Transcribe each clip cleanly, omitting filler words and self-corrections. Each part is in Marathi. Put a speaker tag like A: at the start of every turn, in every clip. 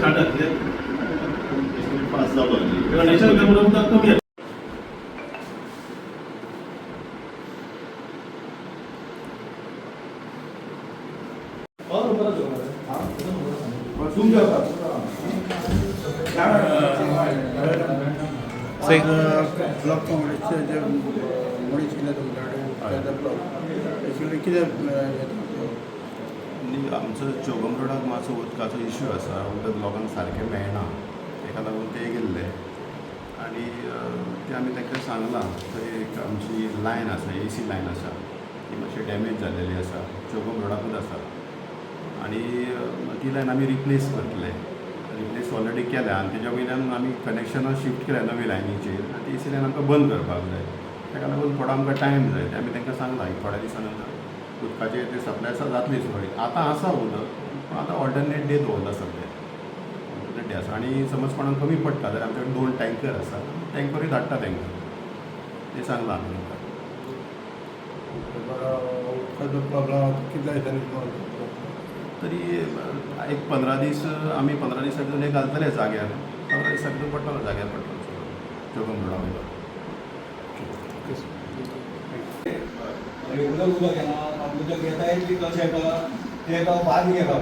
A: काढतात
B: पास जावं लागली
A: नॅशनल त्यामुळे कमी आहे.
C: ब्लॉक काँग्रेसचे जे मनीस केले तुमच्याकडे ब्लॉक एक्चुअली कितें
B: आमचो चौगम रोडाक मातसो उदकाचो इश्यू आसा उदक लोकांक सारकें मेळना ताका लागून ते गेल्ले आनी ते आमी तांकां सांगलां थंय एक आमची लायन आसा AC लायन आसा ती मातशी डॅमेज जाल्लेली आसा चौगम रोडाकूच आसा आनी ती लायन आमी रिप्लेस करतले रिप्लेस ऑलरेडी केल्या आनी तेज्या वयल्यान आमी कनेक्शनां शिफ्ट केल्या नवी लायनीचेर आनी ती AC लायन आमकां बंद करपाक जाय ताका लागून थोडो आमकां टायम जाय ते आमी तांकां सांगलां एक थोड्या दिसां नंतर उदकाचेर ते सप्लाय आसा जातली सोय आतां आसा उदक पूण आतां ऑल्टरनेट डे दवरला सद्या ऑल्टरनेट डे आसा आनी समज कोणाक कमी पडटा जाल्यार आमचे कडेन 2 टँकर आसा टँकरूय धाडटा तांकां ते सांगलां आमी तांकां
C: प्रॉब्लम कितल्या दिसांनी
B: तरी एक 15 दीस आमी 15 दिसा भितर एक घालतले जाग्यार 15 दिसा भितर पडटलो जाग्यार पडटलो चौगम रोडा वयलो
D: उदक येना उदक येता की कशें येता तें तो बारीक येता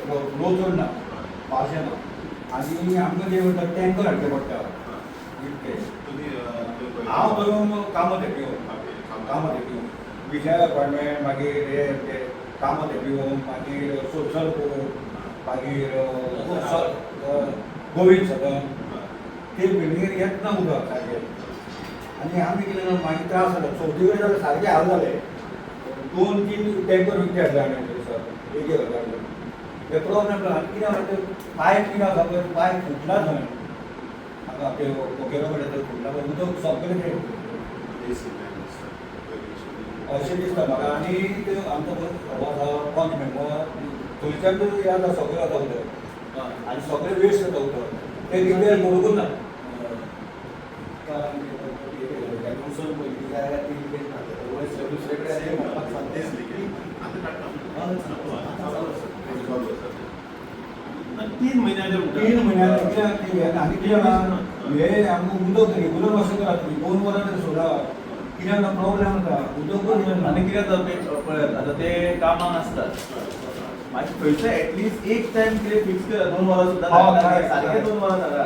D: फ्लो चड ना पावस येना आनी आमकां जें म्हणटा टँकर हाडचे पडटा इतकें हांव करून कामत घेवन विशय अपार्टमेंट मागीर हे कामत घेवन मागीर सोशल मागीर गोविंद सदन ते बिल्डिंगेर येत ना उदक सारकें आनी आमी कितें मागीर त्रास जालो चवथी वेळ जाल्यार सारके हाल जाले 2-3 टँकर विकते हाडले आमी सर एक ते प्रॉब्लेम जालो कितें म्हणटा पायप कितें आसा पळय पायप फुटला थंय हांगा ते कोकेरा कडेन फुटला पळय उदक सगळें ते अशें दिसता म्हाका आनी ते आमचो पंच मेंबर थंयच्यान येता सगळें जाता उदक आनी सगळें वेस्ट जाता उदक ते रिपेर करूंकच ना
A: तीन महिन्याचे
D: आनी कितें हे आमकां उदक रेगुलर अशें करा तुमी 2 वरां तरी सोडा कित्याक प्रॉब्लेम जाता उदक
A: आनी कितें जाता पळयात आतां ते कामाक आसतात मागीर खंयचो एटलिस्ट एक टायम कितें फिक्स करा 2 वरां सुद्दां सारके 2 वरां धाडा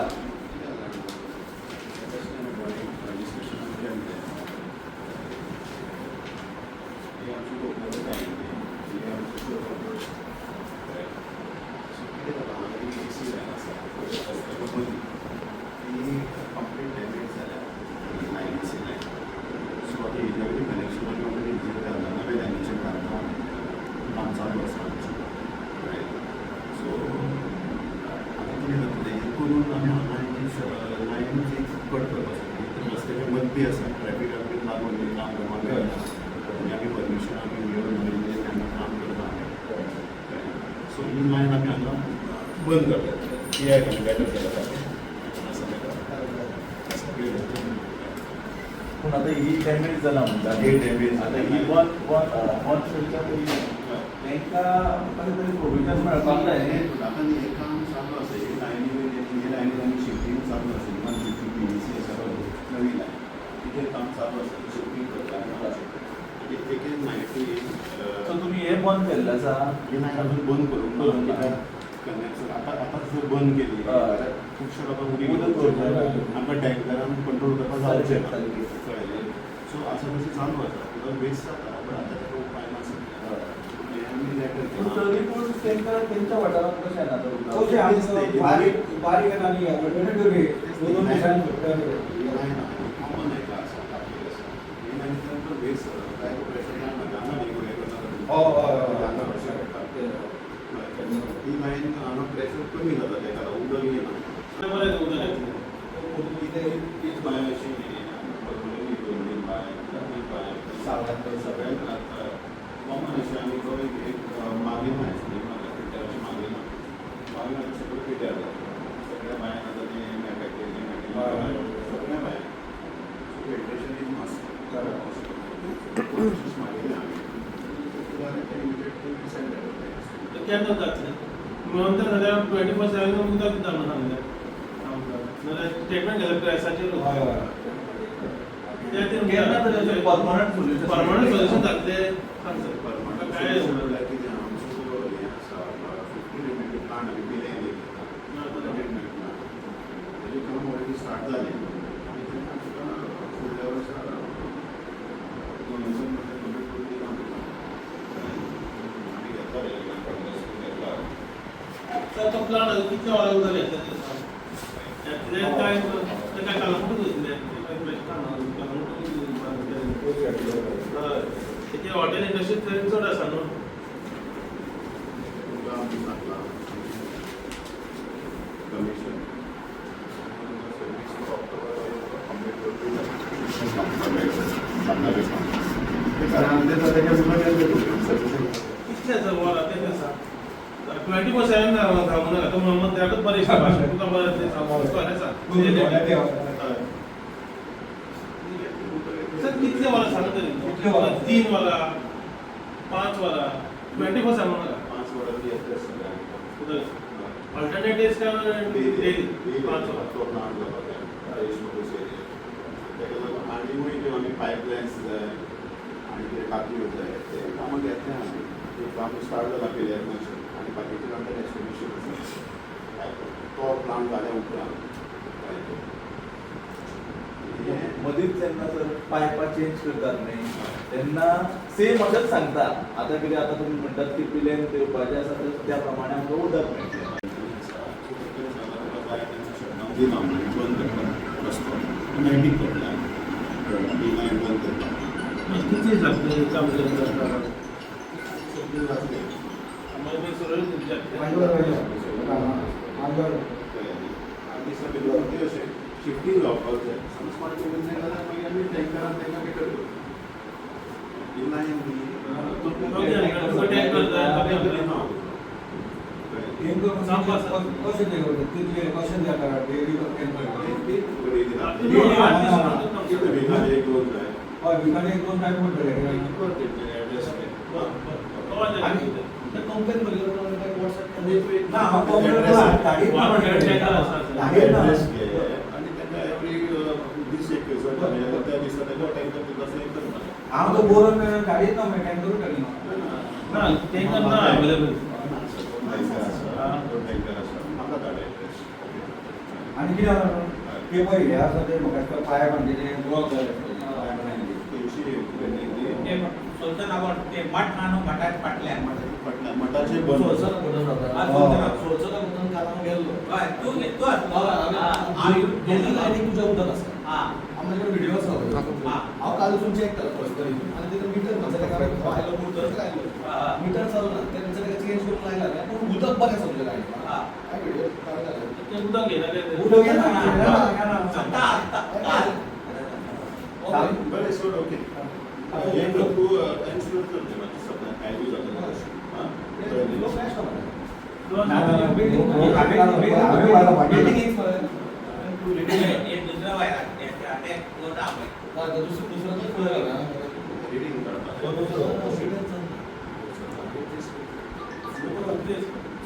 B: मदती आसा ट्रॅफिक लागून काम करपाक आमी परमिशन आमी घेवन काम करता सो ही लायन आमी हांगा बंद करतात एआय कन्वर्टर केल्या
A: पूण आतां ही डॅमेज जाला म्हणटा हे डॅमेज आतां ही वन करच्या पयलीं तांकां कसलें तरी प्रोविजन मेळपाक जाय
B: आतां हें काम चालू आसा हे लायनीन आमी शिफ्टींग चालू आसा इवन PVC आसा नवी लायन तिचेर काम चालू आसा शिफ्टींग करता एक नायटी
A: सो तुमी हे बंद केल्लें आसा
B: ही लायन अजून बंद करूंक ना कनेक्शन आतां जर बंद केली खुबशे लोकांक उदक आमकां टँकरान कंट्रोल करपाक जावचें कळ्ळें सो आसा तशें चालू आसा उदक वेस्ट जाता पूण आतां ताका उपाय नासता आमी लेटर
A: तरी पूण तेंच्या वाठारांत कशें येना
D: तशें आमकां बारीक येना न्ही ऑल्टरनेटीव रे 2 दिसांनी सुट्टा
B: ही लायन हांगा प्रेशर कमी जाता तेका उदक येना तीच बाय अशी सगळ्यांक कॉमन अशें आमी तो एक मागीर ना फिल्टराची मागीर ना मागीर सगळें फिल्टर सगळ्या बायांक आतां तें मेळटा सगळ्या बायांक फिल्ट्रेशन इज मस्ट मागीर ना आमी केन्ना जातलें
E: नंतर जाल्यार 24/7 उदक दिता म्हणून सांगलें नाल्यार स्टेटमेंट घालप प्रेसाचेर
A: केन्ना तरी अशें परमनंट सोल्युशन
E: परमनंट सोल्युशन जातलें सांग सर म्हाका काय
B: स्टार्ट झाले फुडल्या वर्सा
E: सर तो प्लान कितल्या वरां उदक येता तें सांग तें काय तें कालमूट वयतलें तें हॉटेल इंडस्ट्री थंय चड आसा न्हू
B: कमिशन
E: कितले जर वरां तें सांग 24/7 सांगू नाका तो मग त्याकच परेशान भाशा तुका बरें तें सांगू सर कितले वरां सांग तरी
D: कितले वरां?
E: 3 वरां 5 वरां 24 सांगू नाका
B: 5 वरां
E: अल्टरनेट डेज का डेली 5 वरां
B: आनी पायपलायन्स जाय आनी कितें कातल्यो जाय ते कामां घेतले आमी ते काम स्टार्ट जाला पिल्यार मातशें आनी बाकीचे आमचे एस्टिमेशन आसा तो प्लान जाल्या उपरांत
A: मदींच जेन्ना सर पायपां चेंज करतात न्ही तेन्ना सेम अशेंच सांगता आतां कितें आतां तुमी म्हणटात की पिलेन येवपाचें आसा तर त्या प्रमाणे आमकां उदक मेळटलें
B: बंद करतात रस्तो मेंडींग करता ती लायन बंद करता
E: किती लागते काम करता
B: जातले
E: आम्हाला सरळ
B: आमी सगळे अशें शिफ्टींग जावपाक जाय समज कोणें जाल्यार मागीर आमी टँकरान तांकां कितें करता ही लायन
D: कशें ते करतात तितले कशें जाता डेली
B: एक दोन जाय
D: हय विकान 1-2 टायम पडटले
A: कंप्लेन बरी
D: ना हांव कंप्लेन धाडीत ना
B: एड्रेस घे आनी तांकां एवरी दीस एक त्या दिसा ताका टँकर तुका सेव करता
D: हांव तो बोरोन धाडीत ना टँकर धाडीत
E: ना टँकर ना अवेलेबल
B: टँकर आसा म्हाका धाड एड्रेस
D: आनी कितें जाता ते पळय हे आसा ते म्हाका पायप आनी तेजें ब्लॉक जालें
B: मठाचे बंद
F: आमच्याकडे व्हिडिओ आसा हांव काल वचून चॅक केला फर्स्ट तरी आनी तिथं मिटर म्हणजे ताका आयलो मोटर आयलो मिटर चलना तेंचे ताका चेंज करून लायला पूण उदक बरें समजें लायलें काय व्हिडिओ
E: ते उदक घेना
D: उदक येना
B: बरें सोड ओके हे तूं एन्श्योर करचें मातशें सगळें आयली जाता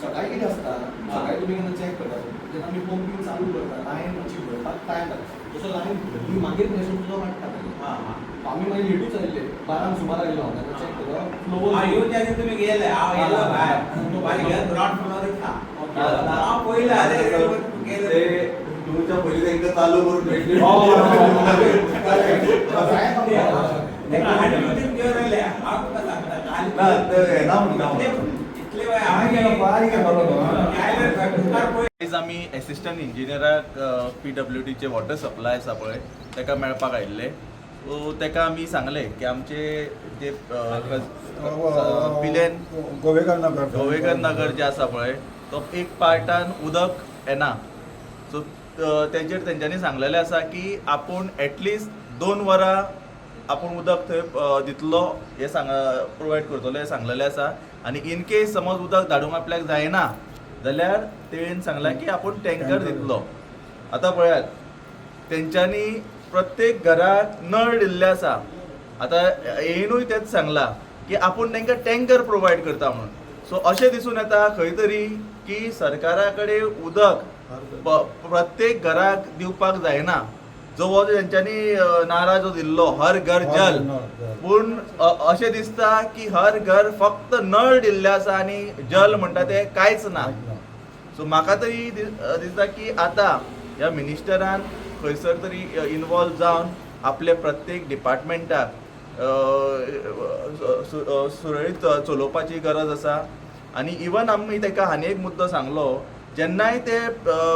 F: सकाळी कितें आसता सकाळी तुमी केन्ना चॅक करता जेन्ना आमी पंपींग चालू करता लायन मातशी भरपाक टायम लागता जसो लायन भरली मागीर प्रेशर तुजो वाडटा आमी मागीर लेटूच आयिल्ले 12 सुमार आयिल्लो हांव तेन्ना चॅक केलो फ्लो
G: तुम्ही गेले हांव येयलो भायर तो भायर ग्राउंड फ्लोर इतला हांव पयलें आले गेले
A: तुमच्या पयलीं तांकां चालू करून भेटले आयज आमी एसिस्टंट इंजिनियराक PWDचे वॉटर सप्लाय आसा पळय ताका मेळपाक आयिल्ले सो ताका आमी सांगलें की आमचे जे पिलेन गोवेकर नगर जे आसा पळय तो एक पार्टान उदक येना सो तेचेर तेंच्यांनी सांगलेलें आसा की आपूण एटलिस्ट 2 वरां आपूण उदक थंय दितलो हे प्रोवायड करतलो हे सांगलेलें आसा आनी इन केस समज उदक धाडूंक आपल्याक जायना जाल्यार तेणेन सांगलां की आपूण टँकर दितलो आतां पळयात तेंच्यांनी प्रत्येक घराक नळ दिल्ले आसा आतां येणूय तेच सांगलां की आपूण तांकां टँकर प्रोवायड करता म्हणून सो अशें दिसून येता खंय तरी की सरकारा कडेन उदक प्रत्येक घराक दिवपाक जायना, जो हो तेंच्यांनी नारा जो दिल्लो हर घर जल, पूण अशें दिसता की हर घर फक्त नळ दिल्ले आसा आनी जल म्हणटा ते कांयच ना. सो म्हाका तरी दिसता की आतां ह्या मिनिस्टरान खंयसर तरी इनवॉल्व जावन आपले प्रत्येक डिपार्टमेंटाक सुरळीत चलोवपाची गरज आसा. आनी इवन आमी ताका आनी एक मुद्दो सांगलो, जेन्नाय ते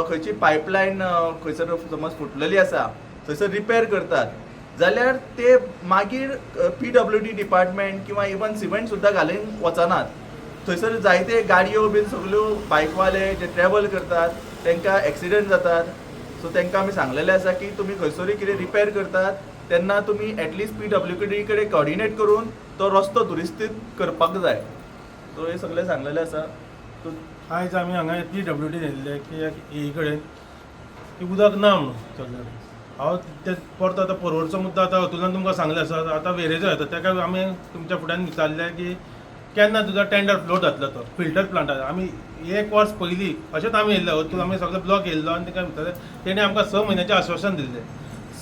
A: खंयची पायपलायन खंयसर समज फुटलेली आसा थंयसर रिपेर करतात जाल्यार ते मागीर PWD डिपार्टमेंट किंवा इवन सिमेंट सुद्दां घालून वचनात. थंयसर जायते गाडयो बीन सगल्यो बायकवाले जे ट्रॅव्हल करतात तांकां एक्सिडेंट जातात. सो तांकां आमी सांगलेलें आसा की तुमी खंयसरूय कितें रिपेर करतात तेन्ना तुमी एटलिस्ट PWD कडेन कोऑर्डिनेट करून तो रस्तो दुरुस्तीत करपाक जाय. सो हे सगळें सांगलेलें आसा. सो
E: आयज आमी हांगा PWD येयल्ले की हे कडेन की उदक ना म्हणून सगळ्यांक. हांव ते परतो आतां परवडचो मुद्दो आतां हातूंतल्यान तुमकां सांगले आसा. आतां वेरेजो येता ताका आमी तुमच्या फुड्यान विचारलें की केन्ना तुजो टेंडर फ्लोट जातलो तो फिल्टर प्लांटाचो. आमी 1 वर्स पयलीं अशेंच आमी येयल्ले हातूंत आमी सगळे ब्लॉक येयल्लो आनी ताका विचारलें. तेणें आमकां 6 म्हयन्याचें आश्वासन दिल्लें.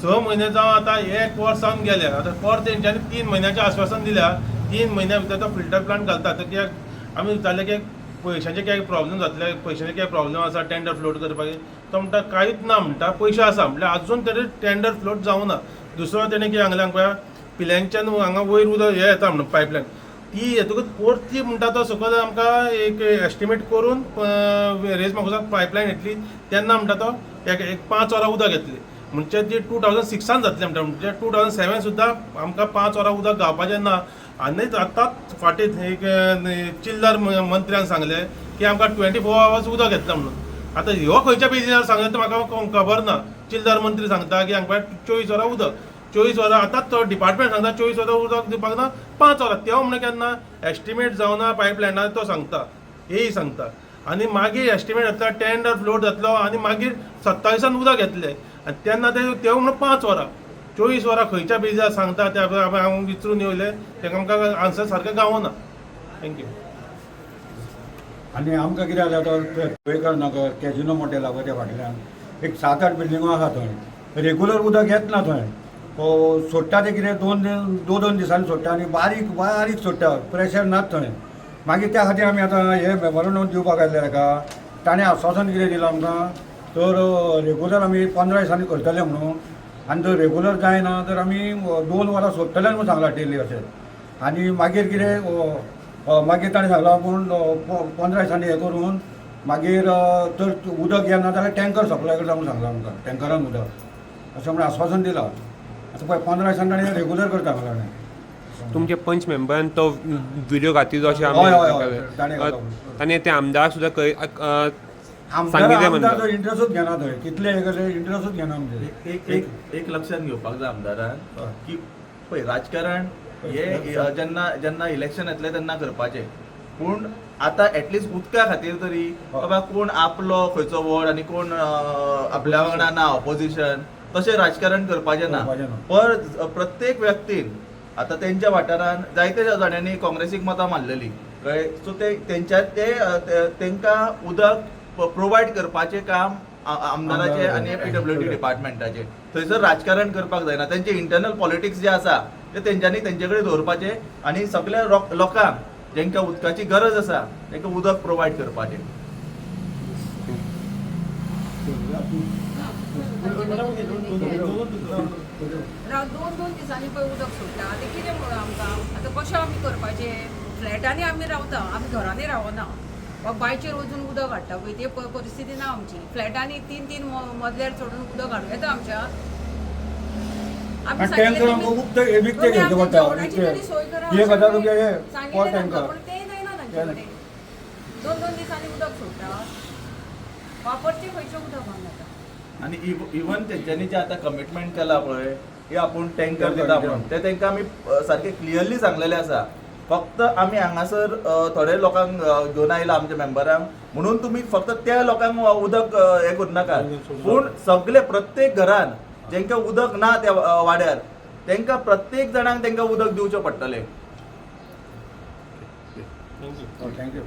E: 6 म्हयने जावन आतां 1 वर्स जावन गेले. आतां परत तेंच्यांनी 3 म्हयन्याचें आश्वासन दिल्या. 3 म्हयन्या भितर तो फिल्टर प्लांट घालता. तर कित्याक आमी विचारलें की पयशांचे काय प्रॉब्लेम जातले, पयशांचे काय प्रॉब्लेम आसा टेंडर फ्लोट करपाक. तो म्हणटा कांयच ना म्हणटा, पयशे आसा म्हटल्यार अजून तरी टेंडर फ्लोट जावना. दुसरो तेणें कितें सांगलें आमकां पिल्यांच्यान हांगा वयर उदक हे येता म्हणून पायपलायन ती येतकूच परत ती म्हणटा तो सकयल आमकां एक एस्टिमेट करून रेज म्हाका पायपलायन येतली तेन्ना म्हणटा तो एक 5 वरां उदक येतली. म्हणजे ती 2006 जातलें म्हणटा. म्हणजे 2007 सुद्दां आमकां 5 वरां उदक गावपाचें ना. आनी आतांच फाटीं एक चिल्लर मंत्र्यान सांगलें की आमकां 24 आवर्स उदक येतलें म्हणून. आतां ह्यो खंयच्या बेजिसार सांगलें तें म्हाका खबर ना. चिल्लर मंत्री सांगता की हांगा 24 वरां उदक, 24 वरां आतांच तो डिपार्टमेंट सांगता 24 वरां उदक दिवपाक ना, 5 वरां. तेव्हा म्हणून केन्ना एस्टिमेट जावना पायपलायनार तो सांगता, हेय सांगता. आनी मागीर एस्टिमेट जातलो, टेंडर फ्लोट जातलो आनी मागीर 27 उदक येतलें. आनी तेन्ना तेव्हा म्हणून 5 वरां, 24 वरां खंयच्या बेजिसार सांगता ते हांव विचारून येयलें. तेका आमकां आन्सर सारकें गावना. थँक्यू.
D: आनी आमकां कितें जाता तो गोंयकार नगर कॅजिनो मॉडेल आसा त्या फाटल्यान एक 7-8 बिल्डिंगो आसा थंय. रेगुलर उदक येत ना थंय. सोडटा ते कितें 2 दिसांनी सोडटा आनी बारीक बारीक सोडटा, प्रेशर नात थंय. मागीर त्या खातीर आमी आतां हे मेमोरंडम दिवपाक आयल्ले ताका. ताणें आश्वासन कितें दिलां आमकां तर रेगुलर आमी 15 दिसांनी करतले म्हणून. आनी जर रेगुलर जायना तर आमी 2 वरां सोडटले म्हणून सांगलां डेली अशें. आनी मागीर कितें मागीर ताणें सांगलां पूण 15 दिसांनी हें करून मागीर तर उदक येना जाल्यार टँकर सप्लाय करता म्हणून सांगलां आमकां. टँकरान उदक अशें म्हणून आश्वासन दिलां. आतां पळय 15 दिसांनी ताणें रेगुलर करता म्हणून ताणें.
H: तुमचे पंच मेंबरान तो व्हिडिओ घातिल्लो अशें आनी ते आमदार सुद्दां
D: आमदार इंट्रस्टूच घेना थंय. कितले हे केले इंट्रस्टूच घेना म्हणजे.
A: एक लक्षात घेवपाक जाय आमदारान की पळय राजकारण हे जेन्ना इलेक्शन येतलें तेन्ना करपाचें. पूण आतां एटलिस्ट उदका खातीर तरी बाबा कोण आपलो खंयचो वॉर्ड आनी कोण आपल्या वांगडा ना ऑपोजिशन तशें राजकारण करपाचें ना. पर प्रत्येक व्यक्तीन आतां तेंच्या वाठारान जायते जाणांनी काँग्रेसीक मतां मारलेली कळ्ळें. सो तेंकां उदक प्रोवायड करपाचें काम आमदाराचें आनी PWD डिपार्टमेंटाचें. थंयसर राजकारण करपाक जायना. तेंचे इंटरनल पॉलिटिक्स जे आसा ते तेंच्यांनी तेंचे कडेन दवरपाचें आनी सगळ्या लोकांक जेंकां उदकाची गरज आसा तांकां उदक प्रोवायड करपाचें.
I: दोन दिसांनी पळय उदक सोडटा तें कितें म्हणून आमकां आतां कशें आमी करपाचें. फ्लॅटांनी आमी रावता, आमी घरांनी रावना. बांयचेर वचून उदक हाडटा पळय ती परिस्थिती ना आमची. फ्लॅटांनी 3-3 मजल्यार चडून उदक हाडूं येता आमच्या.
D: टँकर आमकां विकते घेवचे पडटा. 1,000 रुपया हे पर टँकर.
I: पण तेय जायना तांचे कडेन. 2 दिसांनी उदक सोडटा. वापरचें खंयचें उदक आमकां.
A: आनी इवन तेंच्यांनी जे आतां कमिटमेंट केला पळय की आपूण टँकर दिता म्हणून ते तांकां आमी सारकें क्लियरली सांगलेलें आसा. फक्त आमी हांगासर थोडे लोकांक घेवन आयला आमच्या मेंबरांक म्हणून तुमी फक्त त्या लोकांक उदक हें करूं नाका. पूण सगळे प्रत्येक घरान जेंकां उदक ना त्या वाड्यार तांकां प्रत्येक जाणांक तांकां उदक दिवचें पडटलें.
E: थँक्यू.
D: थँक्यू.